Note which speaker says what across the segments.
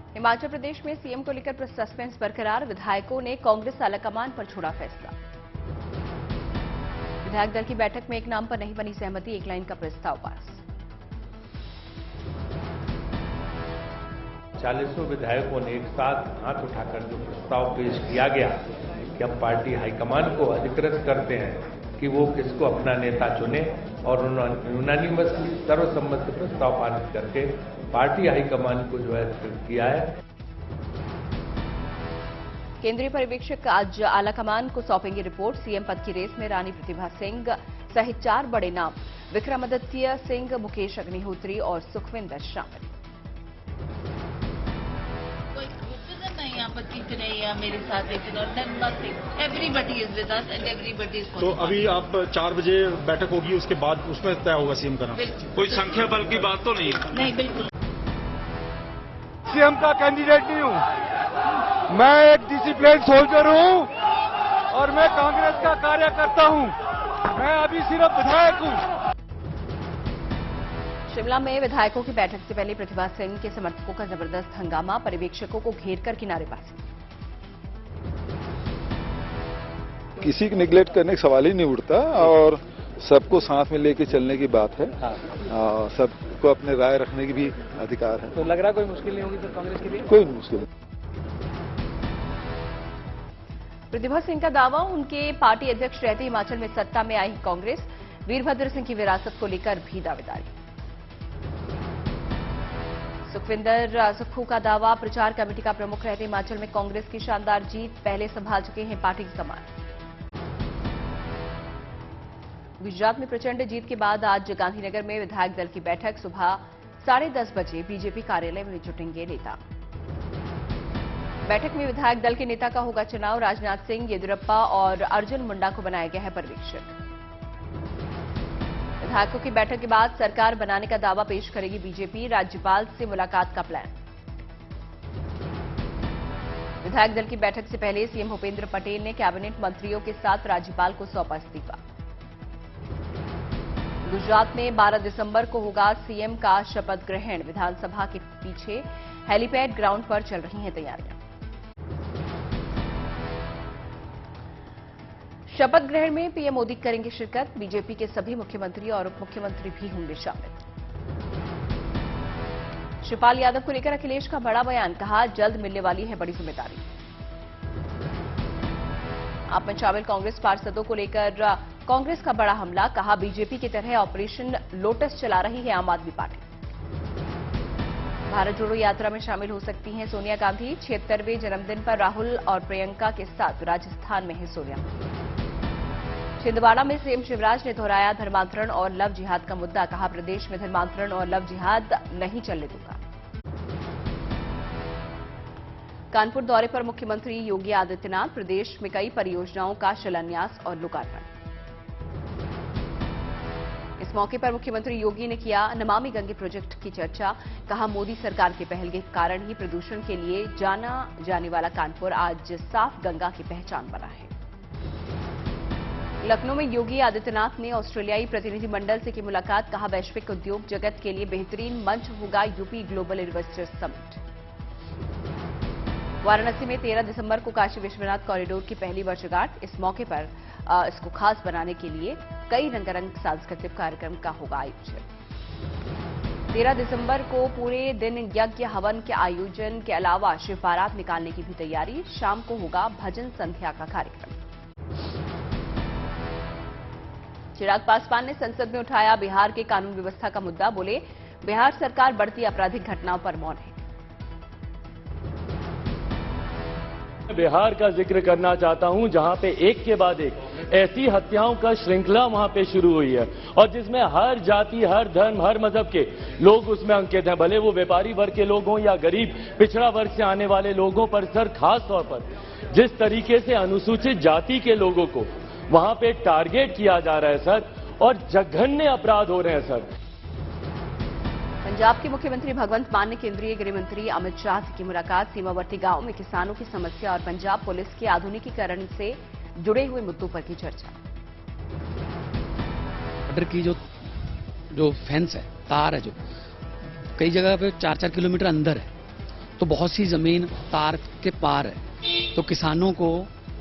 Speaker 1: हिमाचल प्रदेश में सीएम को लेकर सस्पेंस बरकरार, विधायकों ने कांग्रेस आलाकमान पर छोड़ा फैसला। विधायक दल की बैठक में एक नाम पर नहीं बनी सहमति, एक लाइन का प्रस्ताव पास।
Speaker 2: 40 विधायकों ने एक साथ हाथ उठाकर जो प्रस्ताव पेश किया गया कि हम पार्टी हाईकमान को अधिकृत करते हैं कि वो किसको अपना नेता चुने, और उन्होंने यूनानिमसली सर्वसम्मत प्रस्ताव पारित करके पार्टी हाईकमान को जो है किया है।
Speaker 1: केंद्रीय पर्यवेक्षक आज आलाकमान को सौंपेंगे रिपोर्ट। सीएम पद की रेस में रानी प्रतिभा सिंह सहित 4 बड़े नाम विक्रमादित्य सिंह, मुकेश अग्निहोत्री और सुखविंदर शामिल।
Speaker 3: या मेरे साथ everybody is with us and everybody is.
Speaker 4: तो अभी आप 4 बजे बैठक होगी, उसके बाद उसमें तय होगा सीएम का नाम। कोई संख्या बल की बात तो नहीं?
Speaker 3: नहीं, बिल्कुल।
Speaker 5: सीएम का कैंडिडेट नहीं हूं, मैं एक डिसिप्लिन सोल्जर हूं और मैं कांग्रेस का कार्यकर्ता हूं। मैं अभी सिर्फ विधायक हूं।
Speaker 1: शिमला में विधायकों की बैठक से पहले प्रतिभा सिंह के समर्थकों का जबरदस्त हंगामा, पर्यवेक्षकों को घेरकर किनारेबाजी।
Speaker 6: किसी को निगलेक्ट करने का सवाल ही नहीं उठता और सबको साथ में लेके चलने की बात है। सबको अपने राय रखने की भी अधिकार है।
Speaker 7: तो लग रहा कोई मुश्किल नहीं होगी फिर कांग्रेस के लिए?
Speaker 6: कोई मुश्किल नहीं।
Speaker 1: प्रतिभा सिंह का दावा, उनके पार्टी अध्यक्ष रहते हिमाचल में सत्ता में आई कांग्रेस। वीरभद्र सिंह की विरासत को लेकर भी दावेदारी। सुखविंदर सुक्खू का दावा, प्रचार कमेटी का प्रमुख रहते हिमाचल में कांग्रेस की शानदार जीत, पहले संभाल चुके हैं पार्टी की कमान। गुजरात में प्रचंड जीत के बाद आज गांधीनगर में विधायक दल की बैठक। सुबह 10:30 बजे बीजेपी कार्यालय में जुटेंगे नेता। बैठक में विधायक दल के नेता का होगा चुनाव। राजनाथ सिंह, येदियुरप्पा और अर्जुन मुंडा को बनाया गया है पर्यवेक्षक। विधायकों की बैठक के बाद सरकार बनाने का दावा पेश करेगी बीजेपी। राज्यपाल से मुलाकात का प्लान। विधायक दल की बैठक से पहले सीएम भूपेंद्र पटेल ने कैबिनेट मंत्रियों के साथ राज्यपाल को सौंपा इस्तीफा। गुजरात में 12 दिसंबर को होगा सीएम का शपथ ग्रहण। विधानसभा के पीछे हेलीपैड ग्राउंड पर चल रही हैं तैयारियां। शपथ ग्रहण में पीएम मोदी करेंगे शिरकत। बीजेपी के सभी मुख्यमंत्री और उप मुख्यमंत्री भी होंगे शामिल। शिवपाल यादव को लेकर अखिलेश का बड़ा बयान, कहा जल्द मिलने वाली है बड़ी जिम्मेदारी। आप में शामिल कांग्रेस पार्षदों को लेकर कांग्रेस का बड़ा हमला, कहा बीजेपी की तरह ऑपरेशन लोटस चला रही है आम आदमी पार्टी। भारत जोड़ो यात्रा में शामिल हो सकती हैं सोनिया गांधी। 76वें जन्मदिन पर राहुल और प्रियंका के साथ राजस्थान में है सोनिया। छिंदवाड़ा में सीएम शिवराज ने दोहराया धर्मांतरण और लव जिहाद का मुद्दा, कहा प्रदेश में धर्मांतरण और लव जिहाद नहीं चलने दूंगा। कानपुर दौरे पर मुख्यमंत्री योगी आदित्यनाथ, प्रदेश में कई परियोजनाओं का शिलान्यास और लोकार्पण। इस मौके पर मुख्यमंत्री योगी ने किया नमामि गंगे प्रोजेक्ट की चर्चा, कहा मोदी सरकार के पहल के कारण ही प्रदूषण के लिए जाना जाने वाला कानपुर आज साफ गंगा की पहचान बना है। लखनऊ में योगी आदित्यनाथ ने ऑस्ट्रेलियाई प्रतिनिधिमंडल से की मुलाकात, कहा वैश्विक उद्योग जगत के लिए बेहतरीन मंच होगा UP global investors summit. Varanasi में 13 दिसंबर को काशी विश्वनाथ कॉरिडोर की पहली वर्षगांठ। इस मौके पर इसको खास बनाने के लिए कई रंगारंग सांस्कृतिक कार्यक्रम का होगा आयोजन। 13 दिसंबर को पूरे दिन यज्ञ हवन के आयोजन के अलावा शिव बारात निकालने की भी तैयारी। शाम को होगा भजन संध्या का कार्यक्रम। चिराग पासवान ने संसद में उठाया बिहार के कानून व्यवस्था का मुद्दा, बोले बिहार सरकार बढ़ती आपराधिक घटनाओं पर मौन है।
Speaker 8: बिहार का जिक्र करना चाहता हूं जहां पे एक के बाद एक ऐसी हत्याओं का श्रृंखला वहां पे शुरू हुई है और जिसमें हर जाति, हर धर्म, हर मजहब के लोग उसमें अंकित हैं, भले वो व्यापारी वर्ग के लोग हों या गरीब पिछड़ा वर्ग से आने वाले लोगों पर। सर, खास तौर पर जिस तरीके से अनुसूचित जाति के लोगों को वहां पे टारगेट किया जा रहा है सर, और जघन्य अपराध हो रहे हैं सर।
Speaker 1: पंजाब के मुख्यमंत्री भगवंत मान ने केंद्रीय गृह मंत्री अमित शाह की मुलाकात। सीमावर्ती गांव में किसानों की समस्या और पंजाब पुलिस के आधुनिकीकरण से जुड़े हुए मुद्दों पर की चर्चा।
Speaker 7: बॉर्डर की जो फेंस है, तार है, जो कई जगह पे 4-4 किलोमीटर अंदर है, तो बहुत सी जमीन तार के पार है, तो किसानों को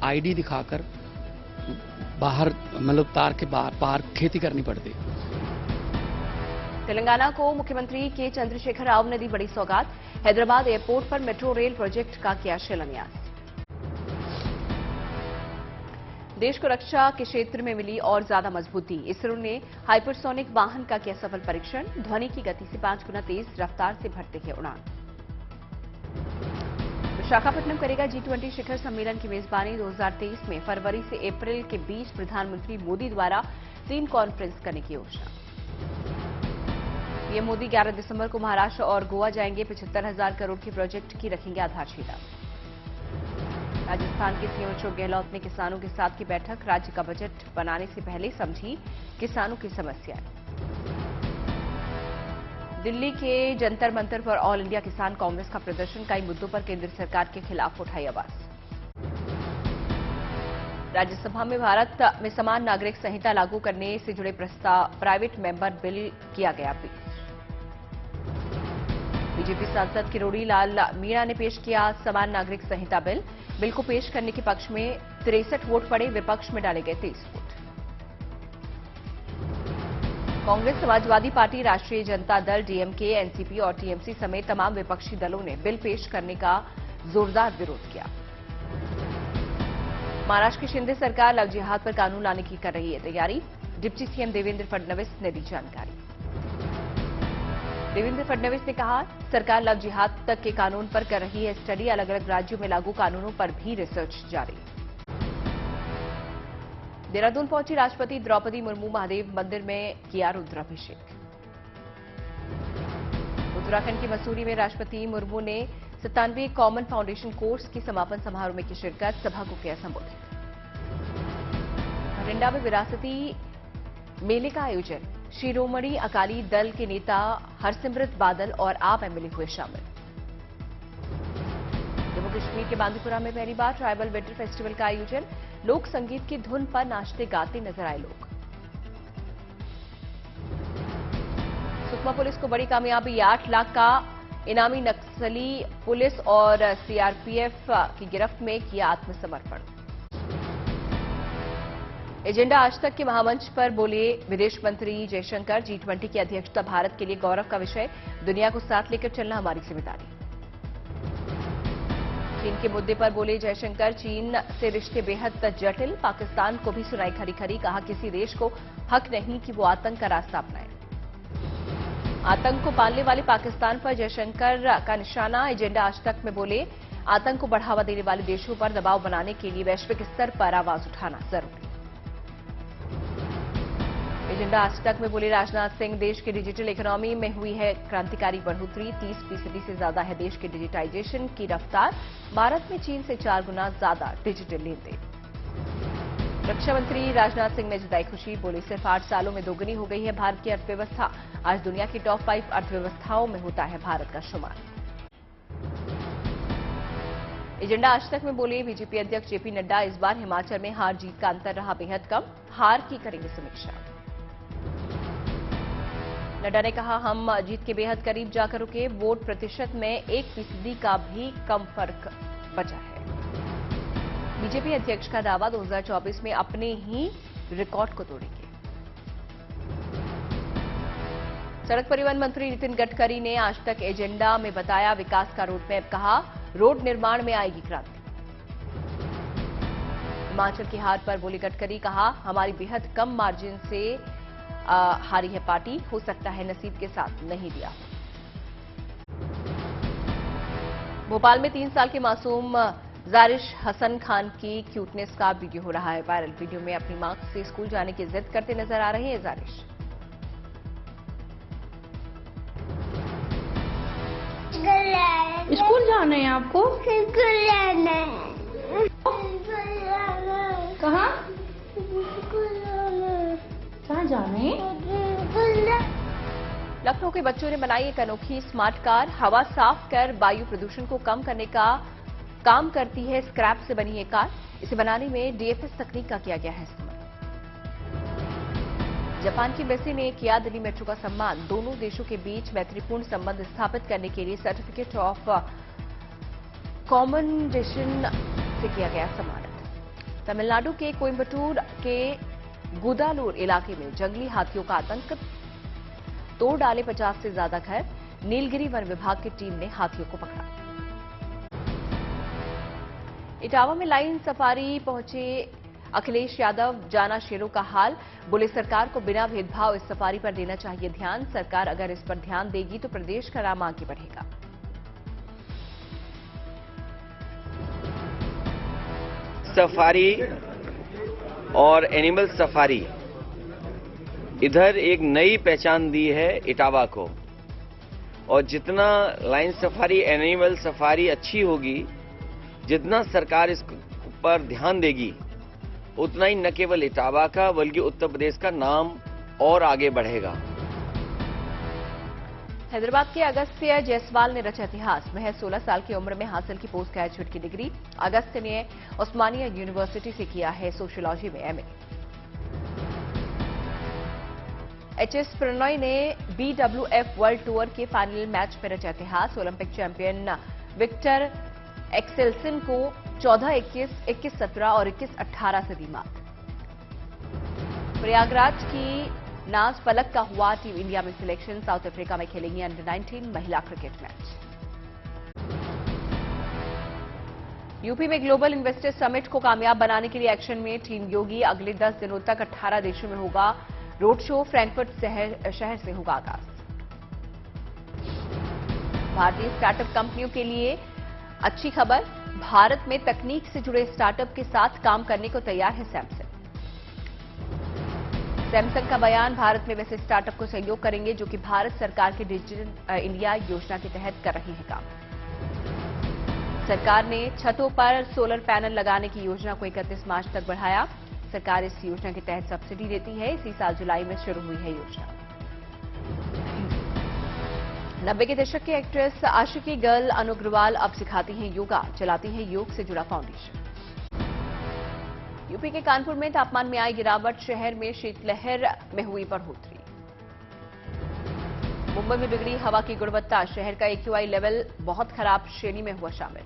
Speaker 7: आईडी दिखाकर बाहर मतलब तार के पार खेती करनी पड़ती।
Speaker 1: तेलंगाना को मुख्यमंत्री के चंद्रशेखर राव ने दी बड़ी सौगात। हैदराबाद एयरपोर्ट पर मेट्रो रेल प्रोजेक्ट का किया शिलान्यास। देश को रक्षा के क्षेत्र में मिली और ज्यादा मजबूती। इसरो ने हाइपरसोनिक वाहन का किया सफल परीक्षण। ध्वनि की गति से 5 गुना तेज रफ्तार से भरते हैं उड़ान। विशाखापट्टनम करेगा G20 शिखर सम्मेलन की मेजबानी। 2023 में फरवरी से अप्रैल के बीच प्रधानमंत्री मोदी द्वारा टीम कॉन्फ्रेंस करने की योजना। पीएम मोदी 11 दिसंबर को महाराष्ट्र और गोवा जाएंगे। 75,000 करोड़ के प्रोजेक्ट की रखेंगे आधारशिला। राजस्थान के सीएम अशोक गहलोत ने किसानों के साथ की बैठक। राज्य का बजट बनाने से पहले समझी किसानों की समस्याएं। दिल्ली के जंतर मंतर पर ऑल इंडिया किसान कांग्रेस का प्रदर्शन। कई मुद्दों पर केंद्र सरकार के खिलाफ उठाई आवाज। राज्यसभा में भारत में समान नागरिक संहिता लागू करने से जुड़े प्रस्ताव प्राइवेट मेंबर बिल किया गया पेश। बीजेपी सांसद किरोड़ी लाल मीणा ने पेश किया समान नागरिक संहिता बिल। बिल को पेश करने के पक्ष में 63 वोट पड़े, विपक्ष में डाले गए 23 वोट। कांग्रेस, समाजवादी पार्टी, राष्ट्रीय जनता दल, डीएमके, एनसीपी और टीएमसी समेत तमाम विपक्षी दलों ने बिल पेश करने का जोरदार विरोध किया। महाराष्ट्र की शिंदे सरकार लव जिहाद पर कानून लाने की कर रही है तैयारी। डिप्टी सीएम देवेंद्र फडणवीस ने दी जानकारी। देवेंद्र फडणवीस ने कहा, सरकार लव जिहाद तक के कानून पर कर रही है स्टडी। अलग अलग राज्यों में लागू कानूनों पर भी रिसर्च जारी। देहरादून पहुंची राष्ट्रपति द्रौपदी मुर्मू। महादेव मंदिर में किया रुद्राभिषेक। उत्तराखंड के मसूरी में राष्ट्रपति मुर्मू ने 97 कॉमन फाउंडेशन कोर्स की समापन समारोह में की शिरकत। सभा को किया संबोधित। भटिंडा में विरासती मेले का आयोजन। शिरोमणि अकाली दल के नेता हरसिमरत बादल और आप एमएलए हुए शामिल। जम्मू कश्मीर के बांदीपुरा में पहली बार ट्राइबल विंटर फेस्टिवल का आयोजन। लोक संगीत की धुन पर नाचते गाते नजर आए लोग। सुकमा पुलिस को बड़ी कामयाबी। 8 लाख का इनामी नक्सली पुलिस और सीआरपीएफ की गिरफ्त में किया आत्मसमर्पण। एजेंडा आज तक के महामंच पर बोले विदेश मंत्री जयशंकर। G20 की अध्यक्षता भारत के लिए गौरव का विषय। दुनिया को साथ लेकर चलना हमारी जिम्मेदारी। चीन के मुद्दे पर बोले जयशंकर। चीन से रिश्ते बेहद जटिल। पाकिस्तान को भी सुनाई खरी खरी। कहा, किसी देश को हक नहीं कि वो आतंक का रास्ता अपनाए। आतंक को पालने वाले पाकिस्तान पर जयशंकर का निशाना। एजेंडा आज तक में बोले, आतंक को बढ़ावा देने वाले देशों पर दबाव बनाने के लिए वैश्विक स्तर पर आवाज उठाना जरूरी। एजेंडा आज तक में बोले राजनाथ सिंह। देश की डिजिटल इकोनॉमी में हुई है क्रांतिकारी बढ़ोतरी। 30% से ज्यादा है देश के डिजिटाइजेशन की रफ्तार। भारत में चीन से 4 गुना ज्यादा डिजिटल लेनदेन। रक्षा मंत्री राजनाथ सिंह ने जताई खुशी। बोले, सिर्फ 8 सालों में दोगुनी हो गई है भारत की अर्थव्यवस्था। आज दुनिया की टॉप 5 अर्थव्यवस्थाओं में होता है भारत का शुमार। एजेंडा आज तक में बोले बीजेपी अध्यक्ष जेपी नड्डा। इस बार हिमाचल में हार जीत का अंतर रहा बेहद कम। हार की करेंगे समीक्षा। नड्डा ने कहा, हम जीत के बेहद करीब जाकर रुके। वोट प्रतिशत में 1% का भी कम फर्क बचा है। बीजेपी अध्यक्ष का दावा, 2024 में अपने ही रिकॉर्ड को तोड़ेंगे। सड़क परिवहन मंत्री नितिन गडकरी ने आज तक एजेंडा में बताया विकास का रोड मैप। कहा, रोड निर्माण में आएगी क्रांति। हिमाचल की हार पर बोले गडकरी। कहा, हमारी बेहद कम मार्जिन से हारी है पार्टी। हो सकता है नसीब के साथ नहीं दिया। भोपाल में 3 साल के मासूम जारिश हसन खान की क्यूटनेस का वीडियो हो रहा है वायरल। वीडियो में अपनी मां से स्कूल जाने की जिद करते नजर आ रहे हैं जारिश।
Speaker 9: स्कूल जाना है आपको?
Speaker 10: स्कूल जाना है।
Speaker 9: कहाँ? कहाँ जाना है?
Speaker 1: लखनऊ के बच्चों ने बनाई एक अनोखी स्मार्ट कार। हवा साफ कर वायु प्रदूषण को कम करने का काम करती है। स्क्रैप से बनी ये कार। इसे बनाने में डीएफएस तकनीक का किया गया है इस्तेमाल। जापान की एम्बेसी ने किया दिल्ली मेट्रो का सम्मान। दोनों देशों के बीच मैत्रीपूर्ण संबंध स्थापित करने के लिए सर्टिफिकेट ऑफ कॉमेंडेशन से किया गया सम्मानित। तमिलनाडु के कोयम्बटूर के गुदालूर इलाके में जंगली हाथियों का आतंक, तोड़ डाले 50 से ज्यादा घर। नीलगिरी वन विभाग की टीम ने हाथियों को पकड़ा। इटावा में लाइन सफारी पहुंचे अखिलेश यादव, जाना शेरों का हाल। बोले सरकार को बिना भेदभाव इस सफारी पर देना चाहिए ध्यान। सरकार अगर इस पर ध्यान देगी तो प्रदेश का नाम आगे बढ़ेगा।
Speaker 11: सफारी और एनिमल सफारी इधर एक नई पहचान दी है इटावा को, और जितना लाइन सफारी एनिमल सफारी अच्छी होगी, जितना सरकार इस पर ध्यान देगी, उतना ही न केवल इटावा का बल्कि उत्तर प्रदेश का नाम और आगे बढ़ेगा।
Speaker 1: हैदराबाद के अगस्त्य जायसवाल ने रचा इतिहास। महज 16 साल की उम्र में हासिल की पोस्ट ग्रेजुएट की डिग्री। अगस्त्य ने उस्मानिया यूनिवर्सिटी से किया है सोशियोलॉजी में एमए। एचएस प्रणॉय ने बीडब्ल्यूएफ वर्ल्ड टूर के फाइनल मैच में रचा इतिहास। ओलंपिक चैंपियन विक्टर एक्सेल्सन को 14-21, 21-17 और 21-18 से दी मात। प्रयागराज की नाज पलक का हुआ टीम इंडिया में सिलेक्शन। साउथ अफ्रीका में खेलेंगी अंडर-19 महिला क्रिकेट मैच। यूपी में ग्लोबल इन्वेस्टर समिट को कामयाब बनाने के लिए एक्शन में टीम योगी। अगले 10 दिनों तक 18 देशों में होगा रोड शो। फ्रैंकफर्ट शहर से होगा आगाज। भारतीय स्टार्टअप कंपनियों के लिए अच्छी खबर। भारत में तकनीक से जुड़े स्टार्टअप के साथ काम करने को तैयार है सैमसंग। सैमसंग का बयान, भारत में वैसे स्टार्टअप को सहयोग करेंगे जो कि भारत सरकार के डिजिटल इंडिया योजना के तहत कर रहे हैं काम। सरकार ने छतों पर सोलर पैनल लगाने की योजना को 31 मार्च तक बढ़ाया। सरकार इस योजना के तहत सब्सिडी देती है। इसी साल जुलाई में शुरू हुई है योजना। 90 के दशक की एक्ट्रेस आशिकी गर्ल अनु अग्रवाल अब सिखाती हैं योगा, चलाती हैं योग से जुड़ा फाउंडेशन। यूपी के कानपुर में तापमान में आई गिरावट, शहर में शीतलहर में हुई बढ़ोतरी। मुंबई में बिगड़ी हवा की गुणवत्ता, शहर का AQI लेवल बहुत खराब श्रेणी में हुआ शामिल।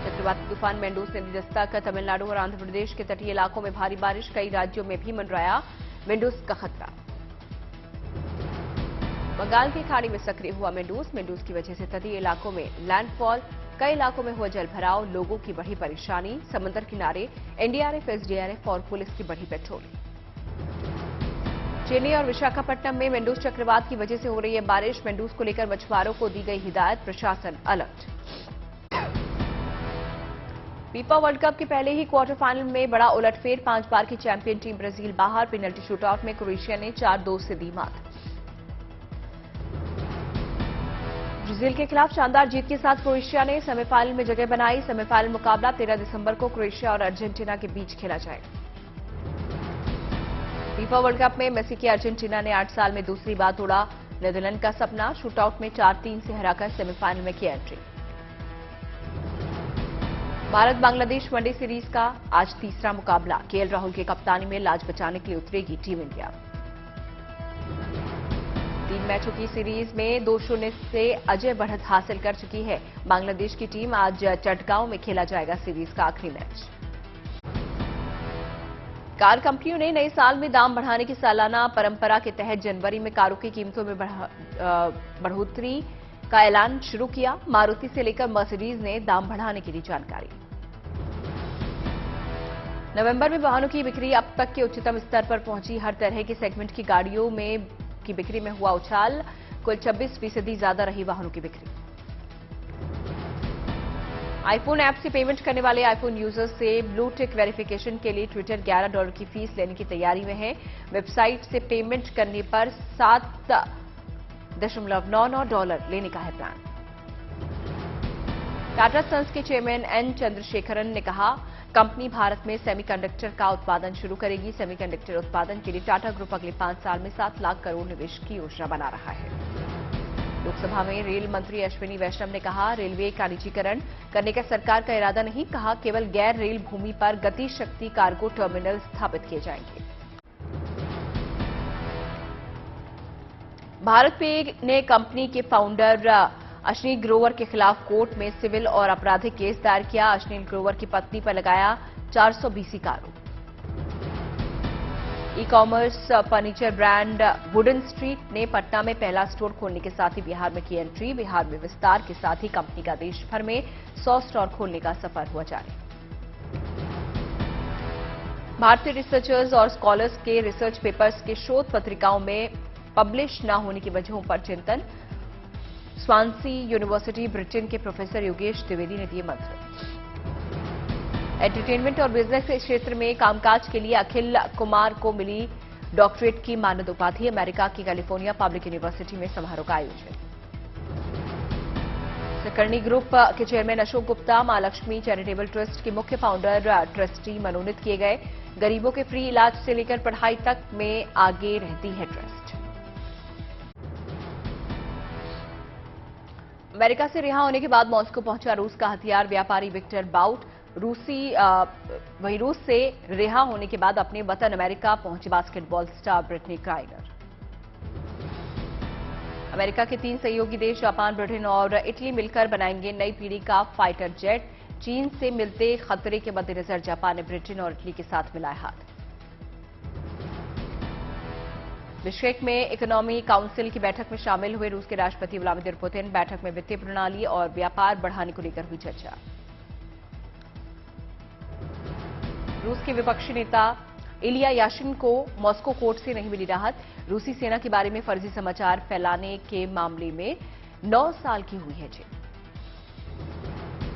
Speaker 1: चक्रवाती तूफान मेंडूस ने दी दस्तक, तमिलनाडु और आंध्र प्रदेश के तटीय इलाकों में भारी बारिश, कई राज्यों में भी मंडराया मेंडूस का खतरा। बंगाल की खाड़ी में सक्रिय हुआ मेंडूस की वजह से तटीय इलाकों में लैंडफॉल, कई इलाकों में हुआ जलभराव, लोगों की बढ़ी परेशानी। समंदर किनारे एनडीआरएफ, एसडीआरएफ और पुलिस की बढ़ी पेट्रोलिंग। चेन्नई और विशाखापट्टनम में मेंडूस चक्रवात की वजह से हो रही है बारिश। मेंडूस को लेकर मछुआरों को दी गई हिदायत, प्रशासन अलर्ट। फीफा वर्ल्ड कप के पहले ही क्वार्टर फाइनल में बड़ा उलटफेर, 5 बार की चैंपियन टीम ब्राजील बाहर। पेनल्टी शूटआउट में क्रोएशिया ने 4-2 से दी मात। ब्राजील के खिलाफ शानदार जीत के साथ क्रोएशिया ने सेमीफाइनल में जगह बनाई। सेमीफाइनल मुकाबला 13 दिसंबर को क्रोएशिया और अर्जेंटीना के बीच खेला जाएगा। फीफा वर्ल्ड कप में मेसी की अर्जेंटीना ने 8 साल में दूसरी बार तोड़ा नीदरलैंड का सपना। शूटआउट में 4-3 से हराकर सेमीफाइनल में किया entry. Bharat Bangladesh one day series का आज तीसरा मुकाबला। केएल राहुल की कप्तानी में लाज बचाने के लिए उतरेगी टीम इंडिया। 3 मैचों की सीरीज में 2-0 से अजय बढ़त हासिल कर चुकी है बांग्लादेश की टीम। आज चटगांव में खेला जाएगा सीरीज का आखिरी मैच। कार कंपनियों ने नए साल में दाम बढ़ाने की सालाना परंपरा के तहत जनवरी में कारों की कीमतों में बढ़ोतरी का ऐलान शुरू किया। मारुति से लेकर मर्सिडीज ने दाम बढ़ाने की दी जानकारी। नवंबर में वाहनों की बिक्री अब तक के उच्चतम स्तर पर पहुंची। हर तरह के सेगमेंट की गाड़ियों में की बिक्री में हुआ उछाल। कुल 26% ज्यादा रही वाहनों की बिक्री। आईफोन ऐप से पेमेंट करने वाले आईफोन यूजर्स से ब्लू टिक वेरिफिकेशन के लिए ट्विटर $11 की फीस लेने की तैयारी में है। वेबसाइट से पेमेंट करने पर $7.99 लेने का है प्लान। टाटा सन्स के चेयरमैन एन चंद्रशेखरन ने कहा, कंपनी भारत में सेमीकंडक्टर का उत्पादन शुरू करेगी। सेमीकंडक्टर उत्पादन के लिए टाटा ग्रुप अगले 5 साल में 7 लाख करोड़ निवेश की योजना बना रहा है। लोकसभा में रेल मंत्री अश्विनी वैष्णव ने कहा, रेलवे का निजीकरण करने का सरकार का इरादा नहीं। कहा, केवल गैर रेल भूमि पर गति शक्ति कार्गो टर्मिनल स्थापित किए जाएंगे। भारत पे ने कंपनी के फाउंडर अश्नील ग्रोवर के खिलाफ कोर्ट में सिविल और आपराधिक केस दायर किया। अश्नील ग्रोवर की पत्नी पर लगाया 420 का आरोप। E commerce furniture brand wooden street ने पटना में पहला स्टोर खोलने के साथ ही बिहार में की एंट्री। बिहार में विस्तार के साथ ही कंपनी का देश भर में 100 स्टोर खोलने का सफर हुआ जारी। भारतीय रिसर्चर्स और स्कॉलर्स के रिसर्च पेपर्स के शोध पत्रिकाओं में पब्लिश न होने की वजहों पर चिंतन। स्वांसी यूनिवर्सिटी ब्रिटेन के प्रोफेसर योगेश द्विवेदी ने दिए मंत्र। एंटरटेनमेंट और बिजनेस के क्षेत्र में कामकाज के लिए अखिल कुमार को मिली डॉक्टरेट की मानद उपाधि। अमेरिका की कैलिफोर्निया पब्लिक यूनिवर्सिटी में समारोह का आयोजन। सकर्णी ग्रुप के chairman Ashok Gupta Mahalakshmi charitable trust के मुख्य फाउंडर ट्रस्टी मनोनीत किए गए। गरीबों के फ्री इलाज से लेकर पढ़ाई तक में आगे रहती है ट्रस्ट। अमेरिका से रिहा होने के बाद मॉस्को पहुंचा रूस का हथियार व्यापारी विक्टर बाउट। वहीं रूस से रिहा होने के बाद अपने वतन अमेरिका पहुंचे basketball star Brittney Griner. America के 3 सहयोगी देश जापान, ब्रिटेन और इटली मिलकर बनाएंगे नई पीढ़ी का फाइटर जेट। चीन से मिलते खतरे के मद्देनजर जापान ने ब्रिटेन और इटली के साथ मिलाए हाथ। बिश्केक में इकोनॉमी काउंसिल की बैठक में शामिल हुए रूस के राष्ट्रपति व्लादिमीर पुतिन। बैठक में वित्तीय प्रणाली और व्यापार बढ़ाने को लेकर हुई चर्चा। रूस के विपक्षी नेता इलिया याशिन को मॉस्को कोर्ट से नहीं मिली राहत। रूसी सेना के बारे में फर्जी समाचार फैलाने के मामले में 9 साल की हुई है जेल।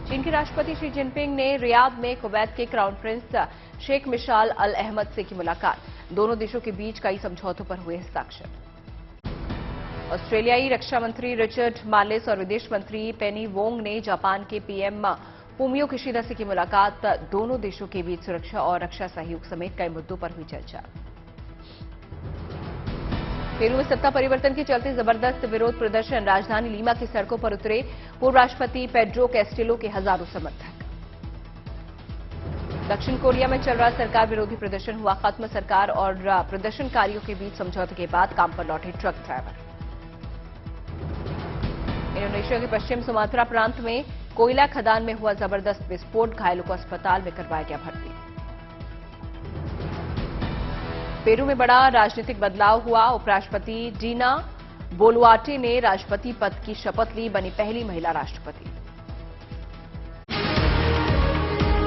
Speaker 1: चीन के राष्ट्रपति शी जिनपिंग ने रियाद में कुवैत के क्राउन प्रिंस शेख मिशाल अल अहमद से की मुलाकात। दोनों देशों के बीच कई समझौतों पर हुए हस्ताक्षर। ऑस्ट्रेलियाई रक्षा मंत्री रिचर्ड मार्लेस और विदेश मंत्री पेनी वोंग ने जापान के पीएम फूमियो किशिदा से की मुलाकात। दोनों देशों के बीच सुरक्षा और रक्षा सहयोग समेत कई मुद्दों पर हुई चर्चा। पेरू में सत्ता परिवर्तन के चलते जबरदस्त विरोध प्रदर्शन। राजधानी लीमा की सड़कों पर उतरे पूर्व राष्ट्रपति पेड्रो कैस्टिलो के हजारों समर्थक। दक्षिण कोरिया में चल रहा सरकार विरोधी प्रदर्शन हुआ खत्म। सरकार और प्रदर्शनकारियों के बीच समझौते के बाद काम पर लौटे ट्रक ड्राइवर। इंडोनेशिया के पश्चिम सुमात्रा प्रांत में कोयला खदान में हुआ जबरदस्त विस्फोट। घायलों को अस्पताल में करवाया गया भर्ती। पेरू में बड़ा राजनीतिक बदलाव हुआ। उपराष्ट्रपति डीना बोलुआर्टे ने राष्ट्रपति पद की शपथ ली, बनी पहली महिला राष्ट्रपति।